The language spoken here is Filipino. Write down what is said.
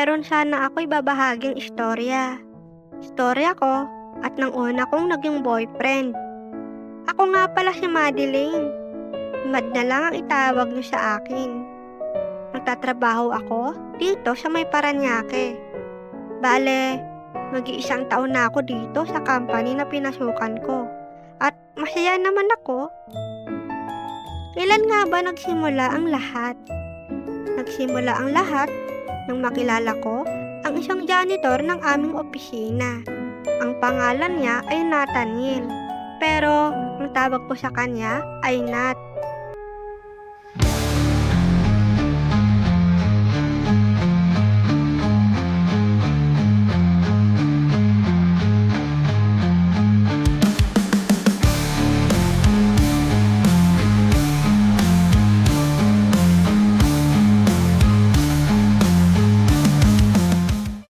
meron sana ako ibabahaging istorya. Istorya ko at ng una kong naging boyfriend. Ako nga pala si Madeline. Mad na lang ang itawag niyo sa akin. Nagtatrabaho ako dito sa may Paranaque. Bale, mag-iisang taon na ako dito sa company na pinasukan ko. At masaya naman ako. Kailan nga ba nagsimula ang lahat? Nagsimula ang lahat nang makilala ko ang isang janitor ng aming opisina. Ang pangalan niya ay Nathaniel. Pero ang tawag ko sa kanya ay Nat.